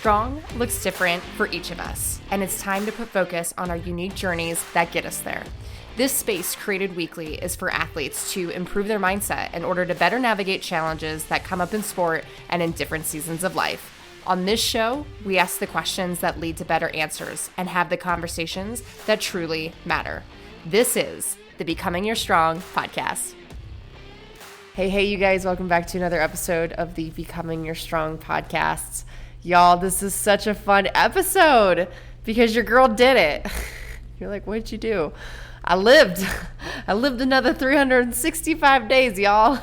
Strong looks different for each of us, and it's time to put focus on our unique journeys that get us there. This space created weekly is for athletes to improve their mindset in order to better navigate challenges that come up in sport and in different seasons of life. On this show, we ask the questions that lead to better answers and have the conversations that truly matter. This is the Becoming Your Strong podcast. Hey, you guys, welcome back to another episode of the Becoming Your Strong podcast. Y'all, this is such a fun episode because your girl did it. You're like, what'd you do? I lived another 365 days, y'all.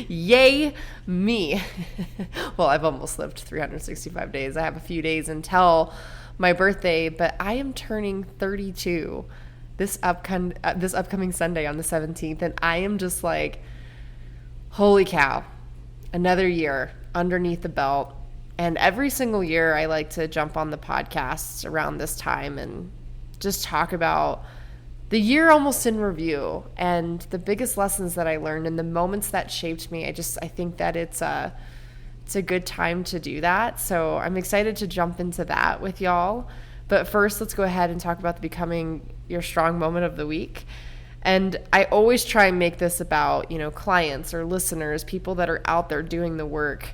Yay me. Well, I've almost lived 365 days. I have a few days until my birthday, but I am turning 32 this upcoming Sunday on the 17th, and I am just like, holy cow, another year underneath the belt. And every single year I like to jump on the podcasts around this time and just talk about the year almost in review and the biggest lessons that I learned and the moments that shaped me. I think that it's a good time to do that. So I'm excited to jump into that with y'all. But first, let's go ahead and talk about the Becoming Your Strong moment of the week. And I always try and make this about, clients or listeners, people that are out there doing the work.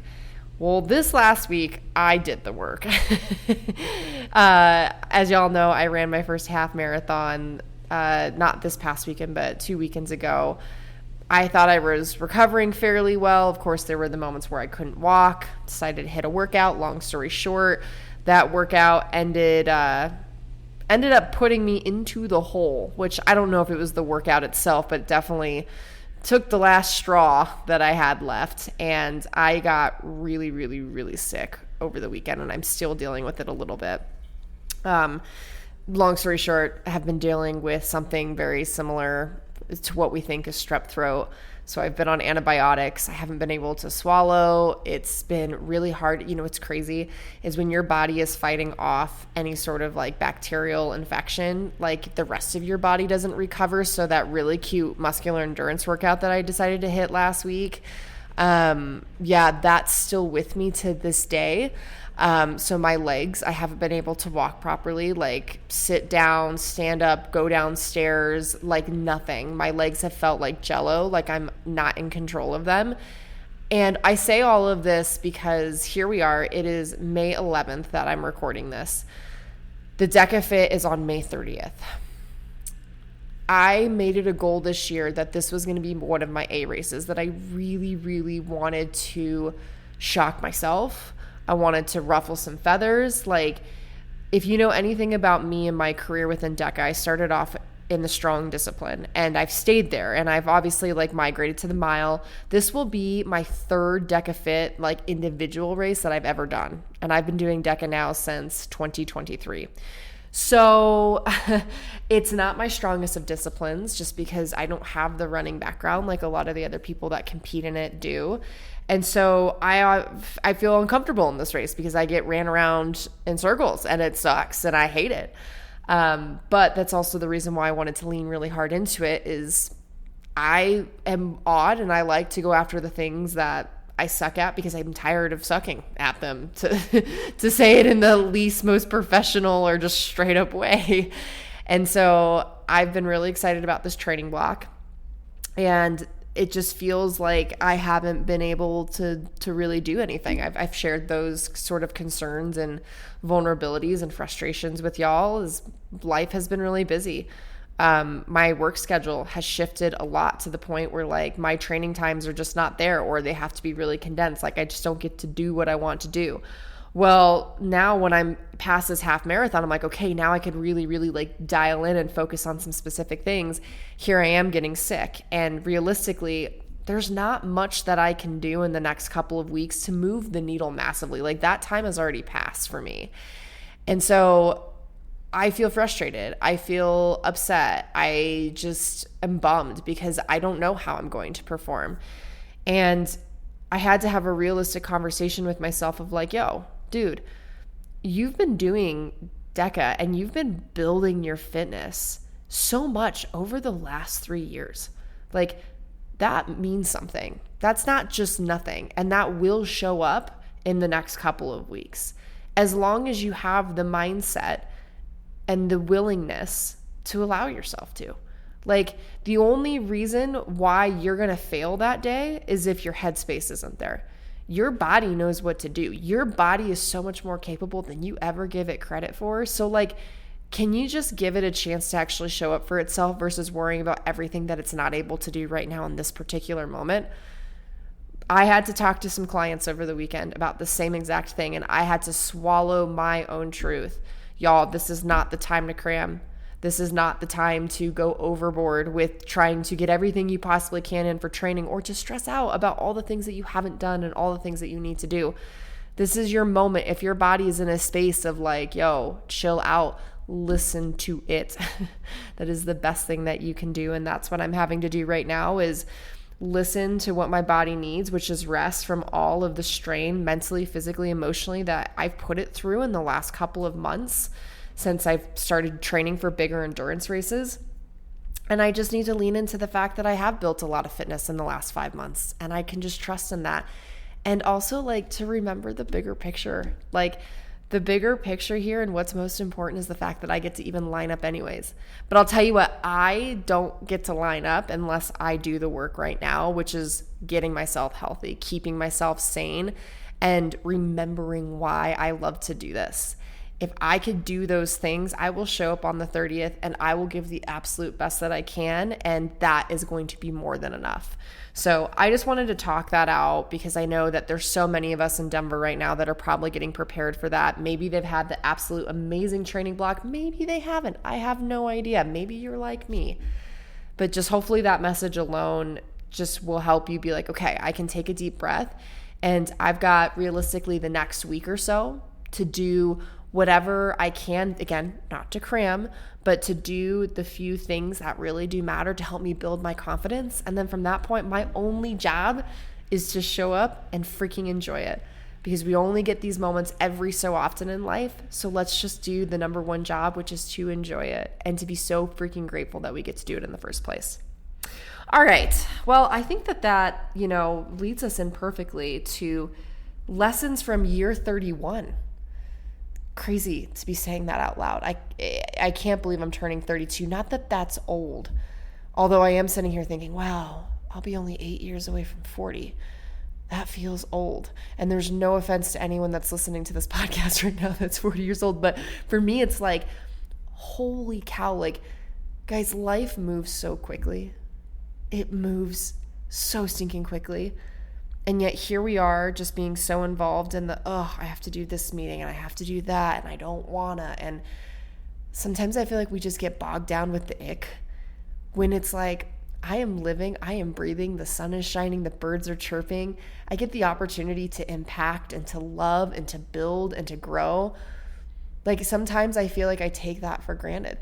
Well, this last week, I did the work. As y'all know, I ran my first half marathon, not this past weekend, but 2 weekends ago. I thought I was recovering fairly well. Of course, there were the moments where I couldn't walk, decided to hit a workout. Long story short, that workout ended up putting me into the hole, which I don't know if it was the workout itself, but it definitely took the last straw that I had left, and I got really, really, really sick over the weekend, and I'm still dealing with it a little bit. Long story short, I have been dealing with something very similar to what we think is strep throat. So I've been on antibiotics. I haven't been able to swallow. It's been really hard. What's crazy is when your body is fighting off any sort of like bacterial infection, like the rest of your body doesn't recover. So that really muscular endurance workout that I decided to hit last week, that's still with me to this day. So my legs, I haven't been able to walk properly, like sit down, stand up, go downstairs, like nothing. My legs have felt like jello, like I'm not in control of them. And I say all of this because here we are. It is May 11th that I'm recording this. The DecaFit is on May 30th. I made it a goal this year that this was going to be one of my A races, that I really, really wanted to shock myself. I wanted to ruffle some feathers. Like, if you know anything about me and my career within DECA, I started off in the strong discipline and I've stayed there, and I've obviously migrated to the mile. This will be my third DecaFit individual race that I've ever done. And I've been doing DECA now since 2023. So it's not my strongest of disciplines just because I don't have the running background like a lot of the other people that compete in it do. And so I feel uncomfortable in this race because I get ran around in circles and it sucks and I hate it. But that's also the reason why I wanted to lean really hard into it is I am odd and I like to go after the things that I suck at because I'm tired of sucking at them, to say it in the least most professional or just straight up way. And so I've been really excited about this training block, and it just feels like I haven't been able to really do anything. I've shared those sort of concerns and vulnerabilities and frustrations with y'all as life has been really busy. My work schedule has shifted a lot to the point where my training times are just not there, or they have to be really condensed. I just don't get to do what I want to do. Well, now when I'm past this half marathon, I'm like, okay, now I could really, really dial in and focus on some specific things. Here I am getting sick. And realistically, there's not much that I can do in the next couple of weeks to move the needle massively. That time has already passed for me. And so I feel frustrated. I feel upset. I just am bummed because I don't know how I'm going to perform. And I had to have a realistic conversation with myself of yo, dude, you've been doing DECA and you've been building your fitness so much over the last 3 years. That means something. That's not just nothing. And that will show up in the next couple of weeks. as long as you have the mindset and the willingness to allow yourself to. Like, the only reason why you're going to fail that day is if your headspace isn't there. Your body knows what to do. Your body is so much more capable than you ever give it credit for. So, like, can you just give it a chance to actually show up for itself versus worrying about everything that it's not able to do right now in this particular moment? I had to talk to some clients over the weekend about the same exact thing, and I had to swallow my own truth. Y'all, this is not the time to cram. This is not the time to go overboard with trying to get everything you possibly can in for training, or to stress out about all the things that you haven't done and all the things that you need to do. This is your moment. If your body is in a space of like, yo, chill out, listen to it. That is the best thing that you can do. And that's what I'm having to do right now, is listen to what my body needs, which is rest from all of the strain mentally, physically, emotionally that I've put it through in the last couple of months since I've started training for bigger endurance races. And I just need to lean into the fact that I have built a lot of fitness in the last 5 months, and I can just trust in that. And also, like, to remember the bigger picture. Like, the bigger picture here, and what's most important, is the fact that I get to even line up anyways. But I'll tell you what, I don't get to line up unless I do the work right now, which is getting myself healthy, keeping myself sane, and remembering why I love to do this. If I could do those things, I will show up on the 30th and I will give the absolute best that I can, and that is going to be more than enough. So I just wanted to talk that out, because I know that there's so many of us in Denver right now that are probably getting prepared for that. Maybe they've had the absolute amazing training block. Maybe they haven't. I have no idea. Maybe you're like me. But just hopefully that message alone just will help you be like, okay, I can take a deep breath. And I've got realistically the next week or so to do whatever I can, again, not to cram, but to do the few things that really do matter to help me build my confidence. And then from that point, my only job is to show up and freaking enjoy it, because we only get these moments every so often in life. So let's just do the number one job, which is to enjoy it and to be so freaking grateful that we get to do it in the first place. All right. Well, I think that leads us in perfectly to lessons from year 31. Crazy to be saying that out loud. I can't believe I'm turning 32. Not that that's old, although I am sitting here thinking, wow, I'll be only 8 years away from 40. That feels old. And there's no offense to anyone that's listening to this podcast right now that's 40 years old, but for me it's like, holy cow, like, guys, life moves so quickly. It moves so stinking quickly. And yet here we are, just being so involved in I have to do this meeting and I have to do that and I don't wanna. And sometimes I feel like we just get bogged down with the ick, when it's like, I am living, I am breathing, the sun is shining, the birds are chirping. I get the opportunity to impact and to love and to build and to grow. Like, sometimes I feel like I take that for granted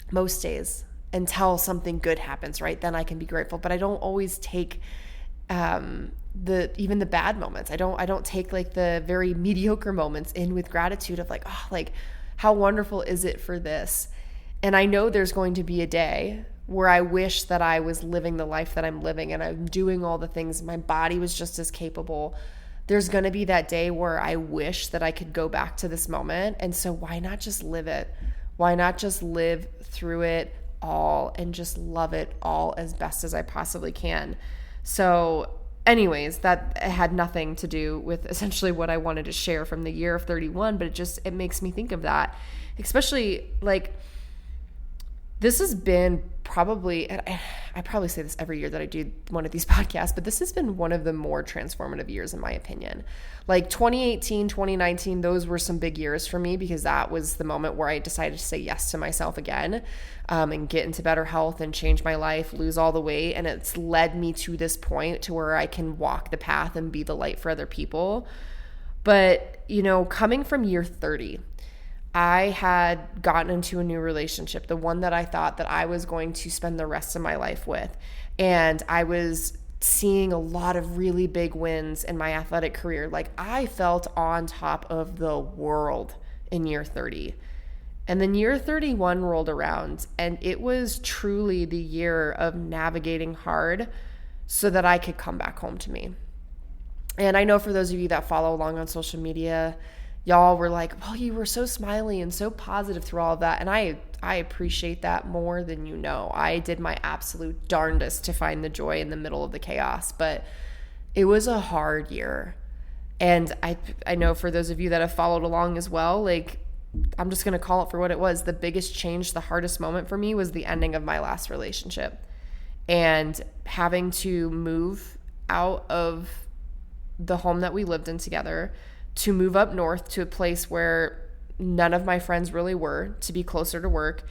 most days until something good happens, right? Then I can be grateful. But I don't always take even the bad moments. I don't take like the very mediocre moments in with gratitude of like, oh, like, how wonderful is it for this? And I know there's going to be a day where I wish that I was living the life that I'm living and I'm doing all the things. My body was just as capable. There's going to be that day where I wish that I could go back to this moment. And so why not just live it? Why not just live through it all and just love it all as best as I possibly can? So anyways, that had nothing to do with essentially what I wanted to share from the year of 31, but it makes me think of that, especially like, this has been probably, and I probably say this every year that I do one of these podcasts, but this has been one of the more transformative years in my opinion. Like 2018, 2019, those were some big years for me, because that was the moment where I decided to say yes to myself again, and get into better health and change my life, lose all the weight. And it's led me to this point to where I can walk the path and be the light for other people. But, coming from year 30, I had gotten into a new relationship, the one that I thought that I was going to spend the rest of my life with. And I was seeing a lot of really big wins in my athletic career. Like, I felt on top of the world in year 30. And then year 31 rolled around, and it was truly the year of navigating hard so that I could come back home to me. And I know for those of you that follow along on social media, y'all were like, well, you were so smiley and so positive through all of that. And I appreciate that more than you know. I did my absolute darndest to find the joy in the middle of the chaos, but it was a hard year. And I know for those of you that have followed along as well, like, I'm just going to call it for what it was. The biggest change, the hardest moment for me was the ending of my last relationship and having to move out of the home that we lived in together to move up north to a place where none of my friends really were, to be closer to work,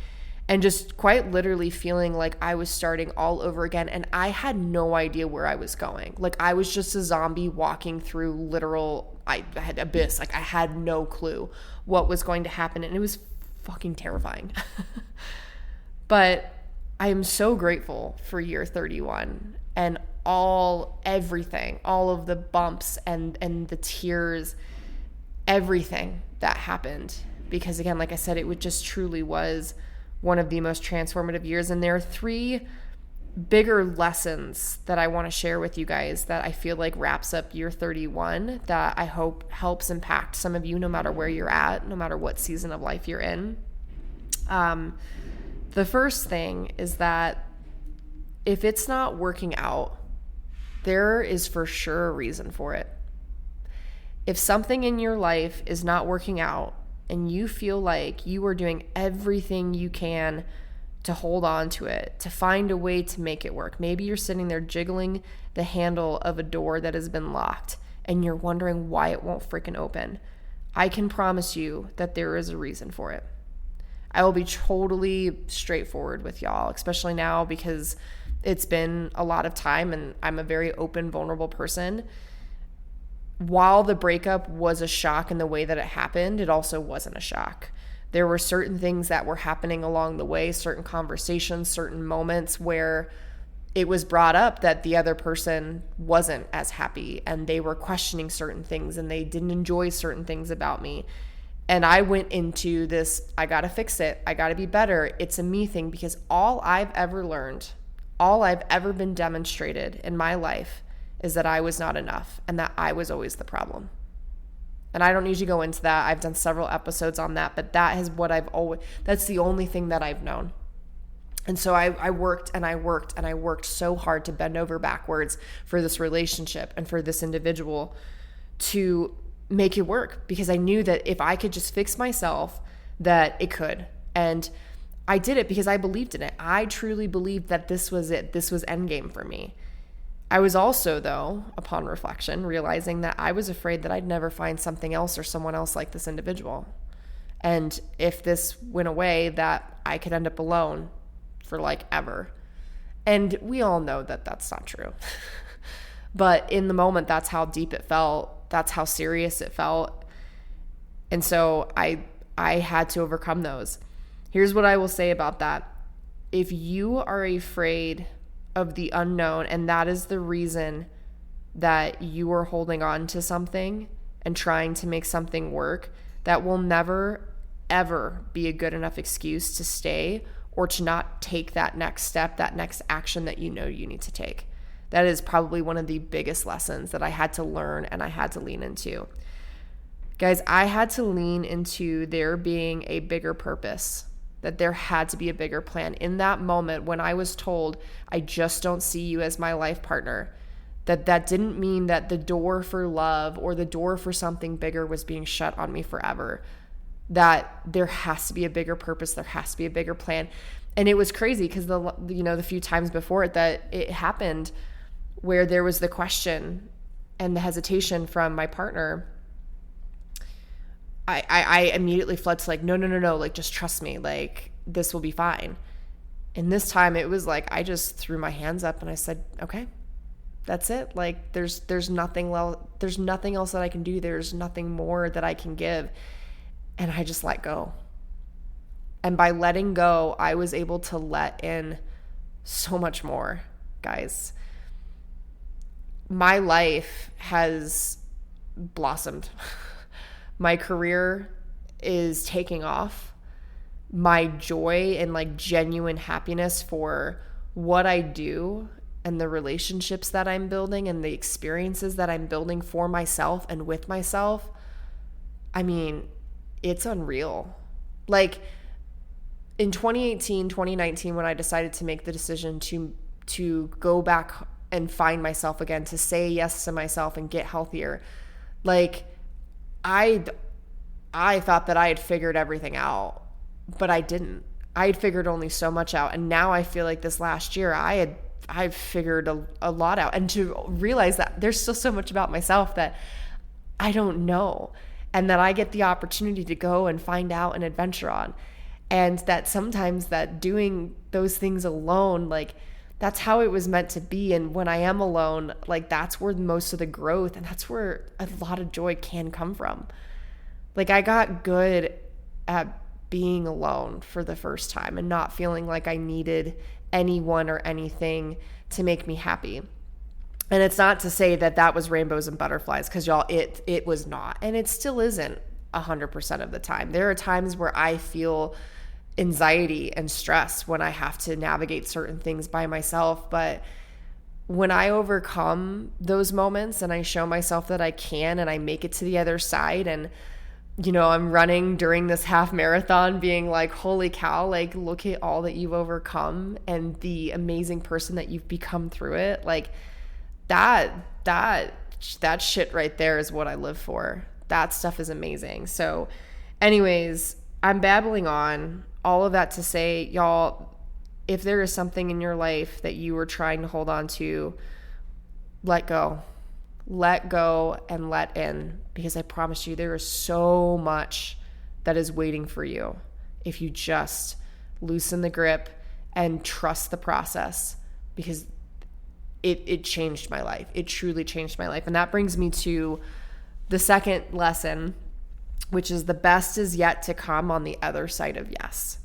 and just quite literally feeling like I was starting all over again. And I had no idea where I was going. Like, I was just a zombie walking through literal, I had abyss. Like, I had no clue what was going to happen. And it was fucking terrifying. But I am so grateful for year 31 and everything, all of the bumps and the tears, everything that happened. Because again, like I said, it just truly was one of the most transformative years. And there are 3 bigger lessons that I want to share with you guys that I feel like wraps up year 31 that I hope helps impact some of you, no matter where you're at, no matter what season of life you're in. The first thing is that if it's not working out, there is for sure a reason for it. If something in your life is not working out and you feel like you are doing everything you can to hold on to it, to find a way to make it work. Maybe you're sitting there jiggling the handle of a door that has been locked and you're wondering why it won't freaking open. I can promise you that there is a reason for it. I will be totally straightforward with y'all, especially now because it's been a lot of time and I'm a very open, vulnerable person. While the breakup was a shock in the way that it happened, it also wasn't a shock. There were certain things that were happening along the way, certain conversations, certain moments where it was brought up that the other person wasn't as happy and they were questioning certain things and they didn't enjoy certain things about me. And I went into this, I got to fix it. I got to be better. It's a me thing, because all I've ever learned, all I've ever been demonstrated in my life is that I was not enough and that I was always the problem. And I don't need to go into that. I've done several episodes on that, but that is what that's the only thing that I've known. And so I worked and I worked and I worked so hard to bend over backwards for this relationship and for this individual to make it work, because I knew that if I could just fix myself, that it could. And I did it because I believed in it. I truly believed that this was it. This was endgame for me. I was also, though, upon reflection, realizing that I was afraid that I'd never find something else or someone else like this individual. And if this went away, that I could end up alone for like ever. And we all know that that's not true. But in the moment, that's how deep it felt. That's how serious it felt. And so I had to overcome those. Here's what I will say about that. If you are afraid of the unknown, and that is the reason that you are holding on to something and trying to make something work, that will never, ever be a good enough excuse to stay or to not take that next step, that next action that you know you need to take. That is probably one of the biggest lessons that I had to learn and I had to lean into. Guys, I had to lean into there being a bigger purpose, that there had to be a bigger plan. In that moment when I was told, I just don't see you as my life partner, that didn't mean that the door for love or the door for something bigger was being shut on me forever. That there has to be a bigger purpose, there has to be a bigger plan. And it was crazy because the few times before it that it happened, where there was the question and the hesitation from my partner, I immediately fled to like, no, like, just trust me, like, this will be fine. And this time it was like, I just threw my hands up and I said, okay, that's it. Like, there's nothing else that I can do. There's nothing more that I can give. And I just let go. And by letting go, I was able to let in so much more, guys. My life has blossomed. My career is taking off. My joy and like genuine happiness for what I do and the relationships that I'm building and the experiences that I'm building for myself and with myself I mean, it's unreal. Like in 2018, 2019, when I decided to make the decision to go back and find myself again, to say yes to myself and get healthier, like I thought that I had figured everything out, but I didn't. I had figured only so much out. And now I feel like this last year I've figured a lot out, and to realize that there's still so much about myself that I don't know, and that I get the opportunity to go and find out and adventure on. And that sometimes that doing those things alone, like that's how it was meant to be. And when I am alone, like that's where most of the growth and that's where a lot of joy can come from. Like I got good at being alone for the first time and not feeling like I needed anyone or anything to make me happy. And it's not to say that that was rainbows and butterflies, because y'all, it was not, and it still isn't 100% of the time. There are times where I feel anxiety and stress when I have to navigate certain things by myself, but when I overcome those moments and I show myself that I can, and I make it to the other side, and you know, I'm running during this half marathon being like, holy cow, like look at all that you've overcome and the amazing person that you've become through it. Like that shit right there is what I live for. That stuff is amazing. So anyways, I'm babbling on. All of that to say, y'all, if there is something in your life that you are trying to hold on to, let go. Let go and let in, because I promise you there is so much that is waiting for you if you just loosen the grip and trust the process, because it changed my life. It truly changed my life. And that brings me to the second lesson, which is the best is yet to come on the other side of yes.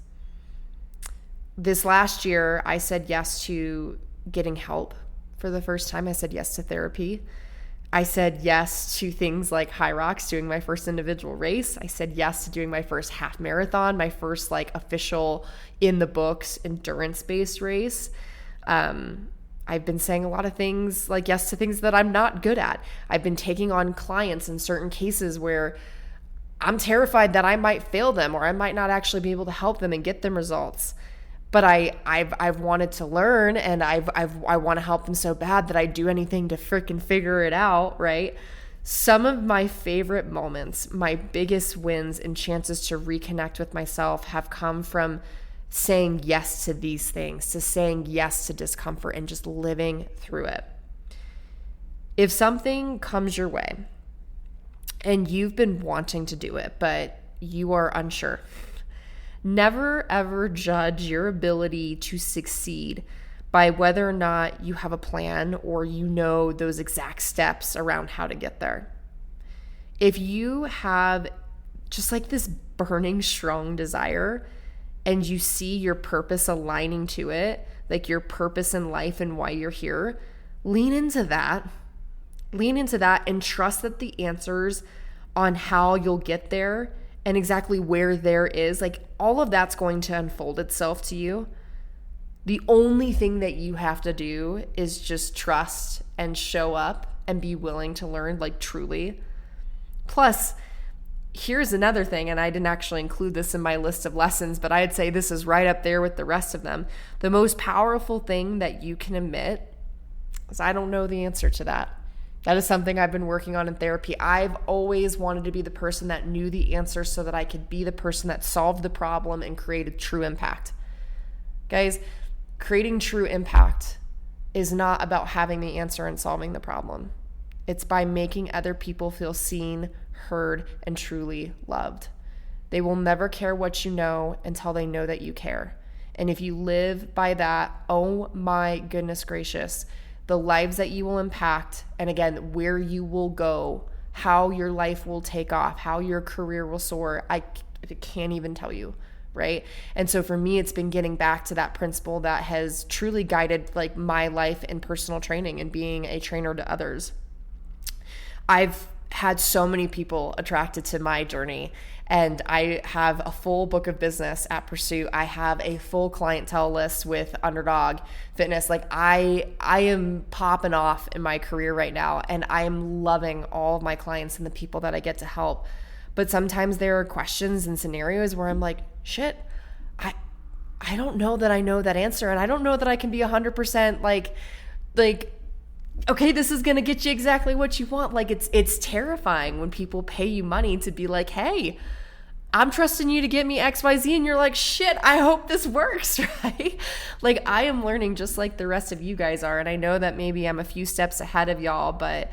This last year, I said yes to getting help for the first time. I said yes to therapy. I said yes to things like High Rocks, doing my first individual race. I said yes to doing my first half marathon, my first like official in the books endurance-based race. I've been saying a lot of things like yes to things that I'm not good at. I've been taking on clients in certain cases where I'm terrified that I might fail them or I might not actually be able to help them and get them results. But I've wanted to learn, and I want to help them so bad that I do anything to freaking figure it out, right? Some of my favorite moments, my biggest wins and chances to reconnect with myself have come from saying yes to these things, to saying yes to discomfort and just living through it. If something comes your way and you've been wanting to do it, but you are unsure, never ever judge your ability to succeed by whether or not you have a plan or you know those exact steps around how to get there. If you have just like this burning strong desire and you see your purpose aligning to it, like your purpose in life and why you're here, lean into that. Lean into that and trust that the answers on how you'll get there and exactly where there is, like all of that's going to unfold itself to you. The only thing that you have to do is just trust and show up and be willing to learn, like truly. Plus, here's another thing, and I didn't actually include this in my list of lessons, but I'd say this is right up there with the rest of them. The most powerful thing that you can admit is I don't know the answer to that. That is something I've been working on in therapy. I've always wanted to be the person that knew the answer so that I could be the person that solved the problem and created true impact. Guys, creating true impact is not about having the answer and solving the problem. It's by making other people feel seen, heard, and truly loved. They will never care what you know until they know that you care. And if you live by that, oh my goodness gracious, the lives that you will impact, and again, where you will go, how your life will take off, how your career will soar, I can't even tell you, right? And so for me, it's been getting back to that principle that has truly guided like my life in personal training and being a trainer to others. I've had so many people attracted to my journey, and I have a full book of business at Pursuit. I have a full clientele list with Underdog Fitness. Like I am popping off in my career right now, and I am loving all of my clients and the people that I get to help. But sometimes there are questions and scenarios where I'm like, shit, I don't know that I know that answer. And I don't know that I can be 100% like, okay, this is going to get you exactly what you want. Like it's terrifying when people pay you money to be like, hey, I'm trusting you to get me XYZ. And you're like, shit, I hope this works, right? Like I am learning just like the rest of you guys are. And I know that maybe I'm a few steps ahead of y'all, but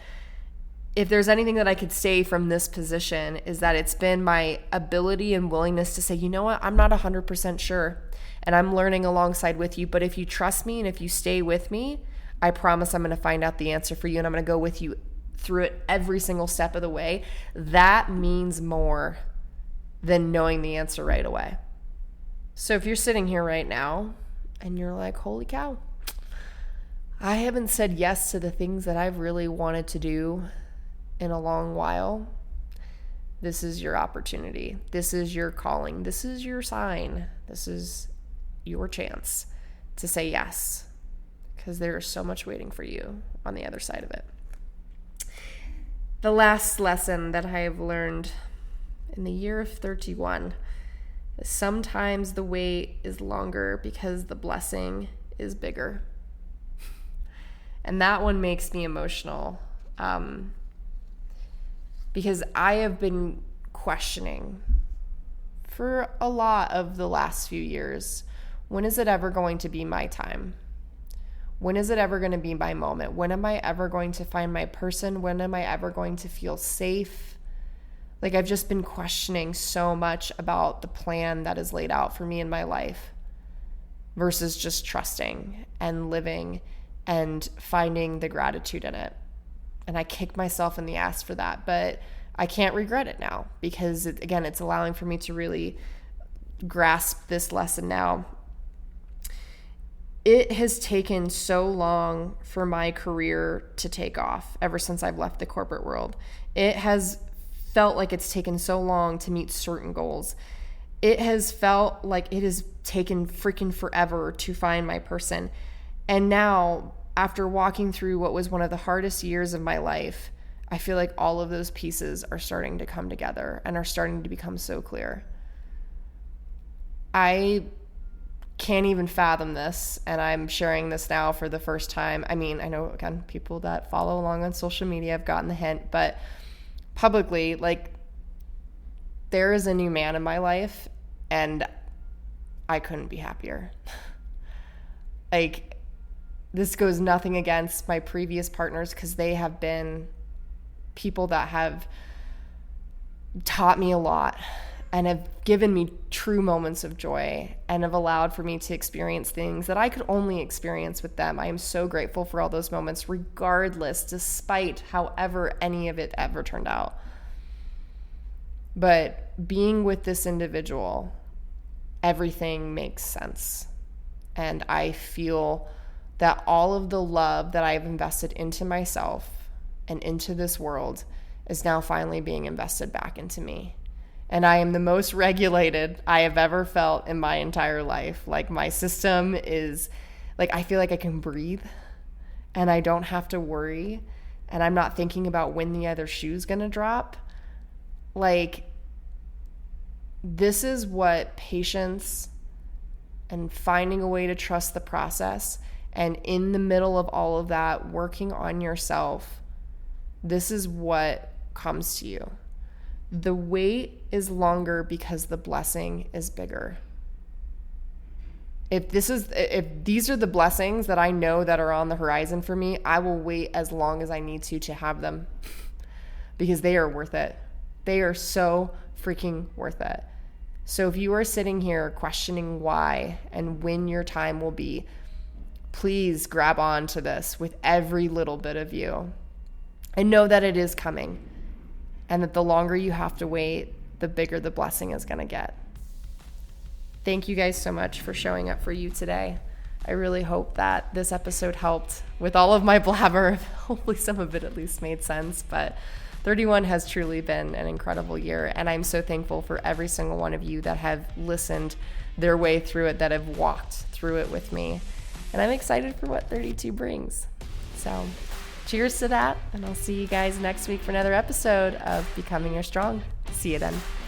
if there's anything that I could say from this position is that it's been my ability and willingness to say, you know what, I'm not 100% sure. And I'm learning alongside with you. But if you trust me and if you stay with me, I promise I'm going to find out the answer for you. And I'm going to go with you through it every single step of the way. That means more than knowing the answer right away. So if you're sitting here right now and you're like, holy cow, I haven't said yes to the things that I've really wanted to do in a long while, this is your opportunity. This is your calling. This is your sign. This is your chance to say yes, because there is so much waiting for you on the other side of it. The last lesson that I have learned in the year of 31 is sometimes the wait is longer because the blessing is bigger. And that one makes me emotional, because I have been questioning for a lot of the last few years, when is it ever going to be my time? When is it ever going to be my moment? When am I ever going to find my person? When am I ever going to feel safe? Like I've just been questioning so much about the plan that is laid out for me in my life versus just trusting and living and finding the gratitude in it. And I kick myself in the ass for that, but I can't regret it now because it's allowing for me to really grasp this lesson now. It has taken so long for my career to take off ever since I've left the corporate world. It has felt like it's taken so long to meet certain goals. It has felt like it has taken freaking forever to find my person. And now, after walking through what was one of the hardest years of my life, I feel like all of those pieces are starting to come together and are starting to become so clear. I can't even fathom this, and I'm sharing this now for the first time. I mean, I know, again, people that follow along on social media have gotten the hint, but publicly, like, there is a new man in my life, and I couldn't be happier. Like, this goes nothing against my previous partners, because they have been people that have taught me a lot and have given me true moments of joy and have allowed for me to experience things that I could only experience with them. I am so grateful for all those moments, regardless, despite however any of it ever turned out. But being with this individual, everything makes sense. And I feel that all of the love that I've invested into myself and into this world is now finally being invested back into me. And I am the most regulated I have ever felt in my entire life. Like, my system is, like, I feel like I can breathe and I don't have to worry. And I'm not thinking about when the other shoe's gonna drop. Like, this is what patience and finding a way to trust the process, and in the middle of all of that, working on yourself, this is what comes to you. The wait is longer because the blessing is bigger. If these are the blessings that I know that are on the horizon for me, I will wait as long as I need to have them, because they are worth it. They are so freaking worth it. So if you are sitting here questioning why and when your time will be, please grab on to this with every little bit of you and know that it is coming, and that the longer you have to wait, the bigger the blessing is going to get. Thank you guys so much for showing up for you today. I really hope that this episode helped with all of my blabber. Hopefully some of it at least made sense, but 31 has truly been an incredible year, and I'm so thankful for every single one of you that have listened their way through it, that have walked through it with me. And I'm excited for what 32 brings. So cheers to that, and I'll see you guys next week for another episode of Becoming Your Strong. See you then.